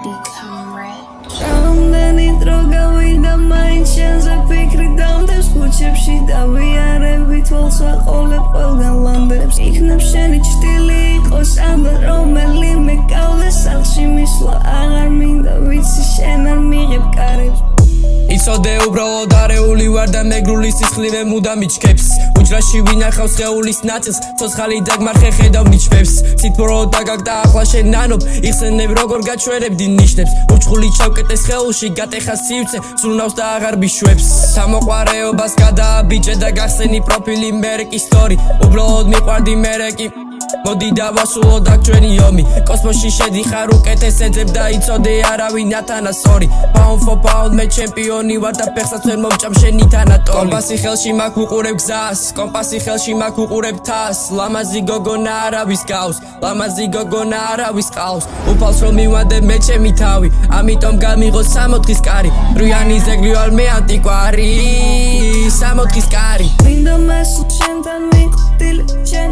become rich. Რამდენი დრო გავიდა მაინც შენზე ფიქრი დავდებს ქუჩებში დავიარებით ვალს ვაყოლებ ყველგან ლანდებს იქნებ შენი ჭრილი იყოს აბა რომელიმე გავლეს სახლში მისვლა აღარ მინდა ვიცი შენ არ მიღებ კარებს იცოდე უბრალოდ არეული ვარ და მეგრული სისხლივე მუდამ მიჩქებს უჯრაში ვინახავს სხეულის ნაწილს ცოცხალი დაგმარხე ხედავ მიჩვევს სითბურო დაგაგდა ახლა შენ ნანობ იხსენებ როგორ გაჩვენებდი ნიშნებს უჩხული ჩავკეტე სხეულში გატეხა სივცე ზრუნავს და აღარ ბიშვებს თამოყვარეობას გადააბიჯე და გახსენი პროფილი მერეკი სტორი უბრალოდ მიყვარდი მერეკი მოდი დავასრულოთ აქ ჩვენი ომი კოსმოსში შედიხარ უკეთეს ეძებ და იცოდე არავინ ათანასორი pound for pound მე ჩემპიონი ვარ და ფეხსაც ვერ მომჭამ შენი თანატოლი კომპასი ხელში მაქვს ვუყურებ გზას კომპასი ხელში მაქვს ვუყურებ თას ლამაზი გოგონა არავის გავს ლამაზი გოგონა არავის ყავს უფალს რომ მივანდებ მე ჩემი თავი ამიტომ გამიღო 60 კარი რუიანი ზეგლი ვარ მე ანტიკვარი 60 კარი მინდა მასულ შენთან ვიყვილ შენ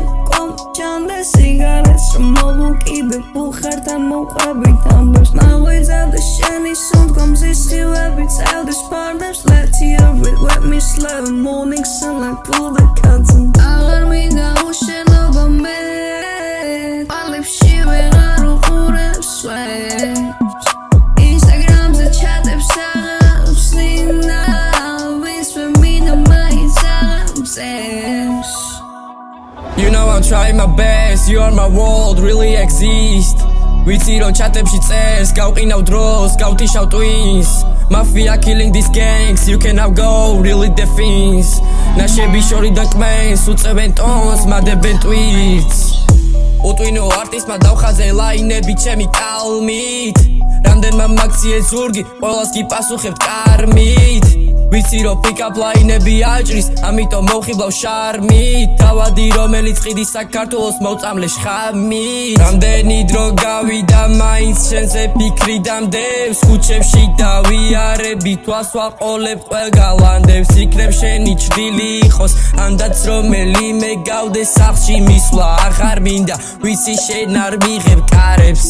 Chanda cigarettes from mobile keep it bullhard and moqabi numbers now is out the shiny sun comes this you every child this partners let you wet me slow morning sunlight pull the curtain agar me ga ocean over me I live shivering I don't want sweat Instagram's a chat of Sarah seen now it's for me the mind Sarah You know I'm trying my best, you are my world, really exist ვიცი რომ ჩატებში წერს, გავყინავ დროს, გავტიშავ twins Mafia killing these gangs, you can now go, really the things ნაშები შორიდან კმენს, უწევენ ტონს, მადებენ tweets უტვინო არტისტმა დავხაზე ლაინები ჩემი კალმით რამდენმა მაგციე ზურგი, ყველას კი პასუხებთ კარმით ვიცი რომ pick-up line-ები აჭრის, ამიტომ მოვხიბლავ შარმით თავადი რომელიც ყიდის საქართველოს მოწამლე შხამით რამდენი დრო გავიდა მაინც შენზე ფიქრი დამდევს ქუჩებში დავიარებით თვალს ვაყოლებ ყველგან ლანდებს იქნებ შენი ჭრილი იყოს ამდაც რომელიმე გავდეს სახლში მისვლა აღარ მინდა ვიცი შენ არ მიღებ კარებს